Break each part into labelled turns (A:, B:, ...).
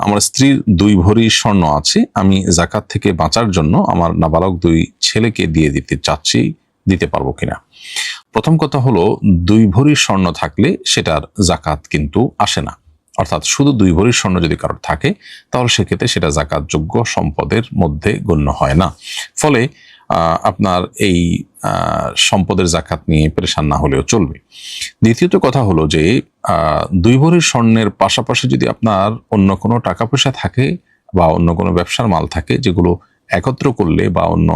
A: আমার স্ত্রীর 2 ভরি স্বর্ণ আছে, আমি যাকাত থেকে বাঁচার জন্য আমার নাবালক 2 ছেলেকে দিয়ে দিতে চাচ্ছি, দিতে পারবো কিনা? প্রথম কথা হলো, 2 ভরি স্বর্ণ থাকলে সেটার যাকাত কিন্তু আসে না। অর্থাৎ শুধু 2 ভরি স্বর্ণ যদি কারোর থাকে তাহলে সেক্ষেত্রে সেটা যাকাতযোগ্য সম্পদের মধ্যে গণ্য হয় না। ফলে আপনার এই সম্পদের যাকাত নিয়ে পেরেশান না হলেও চলবে। দ্বিতীয়ত কথা হলো যে 2 ভরি স্বর্ণের পাশাপাশি যদি আপনার অন্য কোনো টাকা পয়সা থাকে বা অন্য কোনো ব্যবসার মাল থাকে, যেগুলো একত্র করলে বা অন্য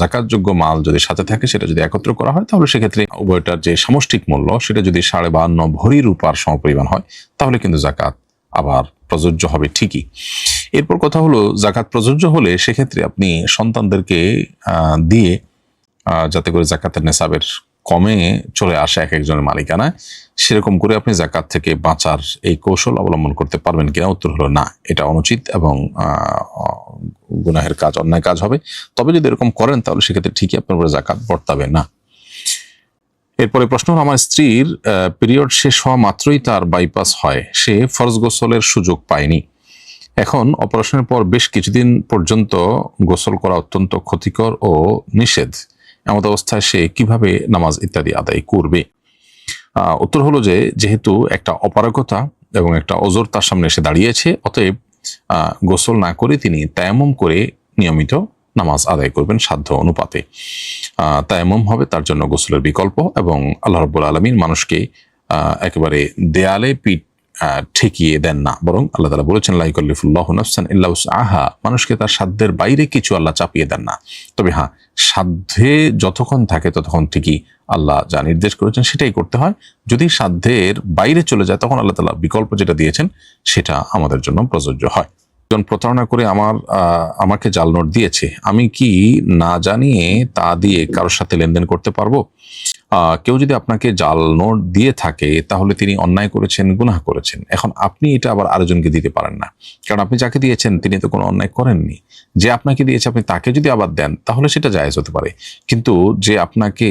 A: যাকাতযোগ্য মাল যদি সাথে থাকে, সেটা যদি একত্র করা হয় তাহলে সেক্ষেত্রে উভয়টার যে সামষ্টিক মূল্য সেটা যদি 52.5 ভরি রূপার সমপরিমাণ হয় তাহলে কিন্তু যাকাত আবার প্রযোজ্য হবে ঠিকই। এরপর কথা হলো, যাকাত প্রযোজ্য হলে সেক্ষেত্রে আপনি সন্তানদেরকে দিয়ে যাতে করে যাকাতের নেসাবের কমে চলে আসে এক একজনের মালিকানায়, সেরকম করে আপনি যাকাত থেকে বাঁচার এই কৌশল অবলম্বন করতে পারবেন কিনা? উত্তর হলো না, এটা অনুচিত এবং গুনাহের কাজ, অন্যায় কাজ হবে। তবে যদি এরকম করেন তাহলে সেক্ষেত্রে ঠিকই আপনার উপরে যাকাত বর্তাবে না। এরপরে প্রশ্ন হলো, আমার স্ত্রীর পিরিয়ড শেষ হওয়া মাত্রই তার বাইপাস হয়, সে ফরজ গোসলের সুযোগ পায়নি। এখন অপারেশনের পর বেশ কিছুদিন পর্যন্ত গোসল করা অত্যন্ত ক্ষতিকর ও নিষেধ। এমত অবস্থায় সে কিভাবে নামাজ ইত্যাদি আদায় করবে? উত্তর হলো যে, যেহেতু একটা অপারগতা এবং একটা ওজর তার সামনে এসে দাঁড়িয়েছে, অতএব গোসল না করে তিনি তায়াম্মুম করে নিয়মিত নামাজ আদায় করবেন সাধ্য অনুপাতে। তায়াম্মুম হবে তার জন্য গোসলের বিকল্প, এবং আল্লাহ রাব্বুল আলামিন মানুষকে একেবারে দেয়ালে পিঠ ঠেকিয়ে দেন না, বরং আল্লাহ তাআলা বলেছেন, লা ইউকাল্লিফুল্লাহু নাফসান ইল্লা উসআহা, মানুষকে তার সাধ্যের বাইরে কিছু আল্লাহ চাপিয়ে দেন না। তবে হ্যাঁ, সাধ্যে যতক্ষণ থাকে ততক্ষণ ঠিকই আল্লাহ যা নির্দেশ করেছেন সেটাই করতে হয়। যদি সাধ্যের বাইরে চলে যায় তখন আল্লাহ তাআলা বিকল্প যেটা দিয়েছেন সেটা আমাদের জন্য প্রযোজ্য হয়। একজন প্রতারণা করে আমাকে জাল নোট দিয়েছে, আমি কি না জানিয়ে তা দিয়ে কারোর সাথে লেনদেন করতে পারবো? কেউ যদি আপনাকে জাল নোট দিয়ে থাকে তাহলে তিনি অন্যায় করেছেন, গুনাহ করেছেন। এখন আপনি এটা আবার আরেকজনকে দিতে পারেন না, কারণ আপনি যাকে দিয়েছেন তিনি তো কোনো অন্যায় করেননি। যে আপনাকে দিয়েছে আপনি তাকে যদি আবার দেন তাহলে সেটা জায়েজ হতে পারে, কিন্তু যে আপনাকে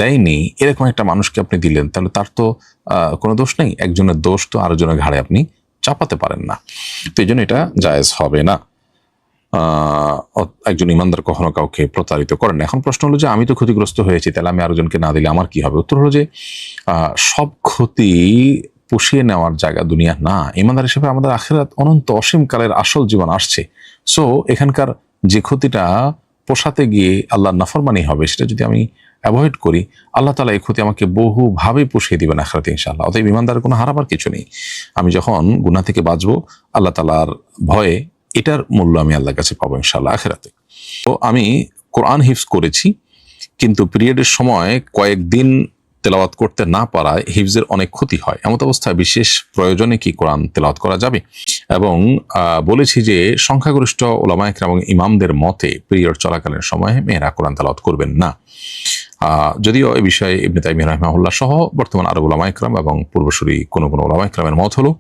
A: দেয়নি এরকম একটা মানুষকে আপনি দিলেন তাহলে তার তো কোনো দোষ নেই। একজনের দোষ তো আরেকজনের ঘাড়ে আপনি চাপাতে পারেন না, তো এই জন্য এটা জায়েজ হবে না। একজন ইমানদার কখনো কাউকে প্রতারিত করেন না। এখন প্রশ্ন হলো যে, আমি তো ক্ষতিগ্রস্ত হয়েছি, তাহলে আমি আরেকজনকে না দিলে আমার কি হবে? উত্তর হলো যে, সব ক্ষতি পুষিয়ে নেওয়ার জায়গা দুনিয়া না। ইমানদার হিসেবে আমাদের আখিরাত অনন্ত অসীম কালের আসল জীবন আসছে। সো এখানকার যে ক্ষতিটা পোষাতে গিয়ে আল্লাহর নাফরমানি হবে, সেটা যদি আমি অ্যাভয়েড করি, আল্লাহ তাআলা এই ক্ষতি আমাকে বহুভাবে পুষিয়ে দিবেন আখিরাতে ইনশাআল্লাহ। অতএব ইমানদারের কোনো হারাবার কিছু নেই। আমি যখন গুনাহ থেকে বাঁচবো আল্লাহ তাআলার ভয়ে, এটার মূল্য আমি আল্লাহর কাছে পাবো ইনশাআল্লাহ আখিরাতে। তো আমি কোরআন হিফজ করেছি, কিন্তু পিরিয়ডের সময় কয়েকদিন তেলাওয়াত করতে না পারায় হিফজের অনেক ক্ষতি হয়। এমত অবস্থায় বিশেষ প্রয়োজনে কি কোরআন তেলাওয়াত করা যাবে? এবং বলেছি যে সংখ্যাগরিষ্ঠ উলামা ইকরাম এবং ইমামদের মতে পিরিয়ড চলাকালীন সময়ে মেয়েরা কোরআন তেলাওয়াত করবেন না। যদিও এই বিষয়ে ইবনে তাইমিয়া রাহিমাহুল্লাহ সহ বর্তমান আরব উলামা ইকরাম এবং পূর্বসূরি কোনো কোনো উলামা ইকরামের মত হলো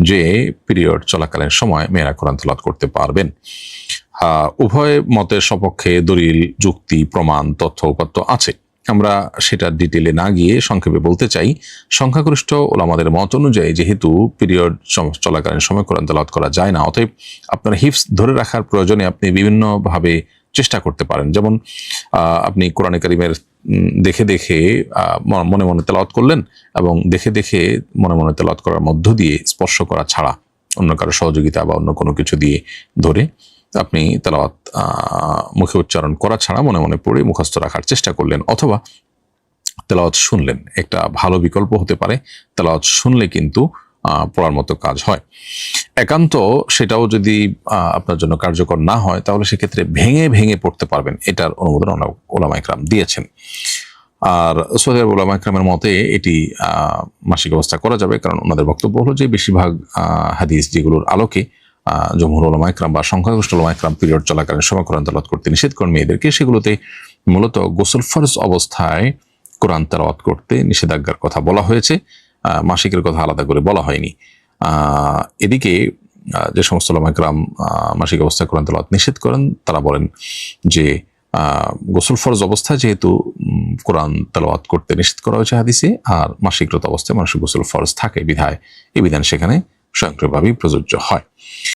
A: যে পিরিয়ড চলাকালীন সময় মেয়েরা কোরআন তেলাওয়াত করতে পারবেন। উভয় মতের সপক্ষে দলিল, যুক্তি, প্রমাণ, তথ্য উপাত্ত আছে। আমরা সেটা ডিটেলে না গিয়ে সংক্ষেপে বলতে চাই, সংখ্যাগরিষ্ঠ ওলামাদের মত অনুযায়ী যেহেতু পিরিয়ড চলাকালীন সময় কোরআন তেলাওয়াত করা যায় না, অতএব আপনার হিফজ ধরে রাখার প্রয়োজনে আপনি বিভিন্নভাবে চেষ্টা করতে পারেন। যেমন আপনি কোরআনে কারিমের দেখে দেখে মনে মনে তেলাওয়াত করলেন, এবং দেখে দেখে মনে মনে তেলাওয়াত করার মধ্য দিয়ে স্পর্শ করা ছাড়া অন্য কারো সহযোগিতা বা অন্য কোনো কিছু দিয়ে ধরে আপনি তেলাওয়াত মুখে উচ্চারণ করা ছাড়া মনে মনে পড়ে মুখস্থ রাখার চেষ্টা করলেন, অথবা তেলাওয়াত শুনলেন। একটা ভালো বিকল্প হতে পারে, তেলাওয়াত শুনলে কিন্তু পড়ার মতো কাজ হয়। একান্ত সেটাও যদি আপনার জন্য কার্যকর না হয় তাহলে সেক্ষেত্রে ভেঙে ভেঙে পড়তে পারবেন, এটার অনুমোদন উলামা ইকরাম দিয়েছেন। আর সৌদি আরব উলামা ইকরামের মতে এটি মাসিক অবস্থা করা যাবে, কারণ ওনাদের বক্তব্য হলো যে বেশিরভাগ হাদিস যেগুলোর আলোকে জমহুর উলামা ইকরাম বা সংখ্যাগরিষ্ঠ উলামা ইকরাম পিরিয়ড চলাকালীন সময় কোরআন তেলাওয়াত করতে নিষেধ করেন মেয়েদেরকে, সেগুলোতে মূলত গোসল ফরজ অবস্থায় কোরআন তেলাওয়াত করতে নিষেধাজ্ঞার কথা বলা হয়েছে, মাসিকের কথা আলাদা করে বলা হয়নি। এদিকে যে সমস্ত উলামা ইকরাম মাসিক অবস্থায় কোরআন তেলাওয়াত নিষেধ করেন তারা বলেন যে গোসল ফরজ অবস্থায় যেহেতু কোরআন তেলাওয়াত করতে নিষেধ করা হয়েছে হাদিসে, আর মাসিকরত অবস্থায় মানুষের গোসল ফরজ থাকে বিধায় এই বিধান সেখানে স্বয়ংক্রিয়ভাবেই প্রযোজ্য হয়।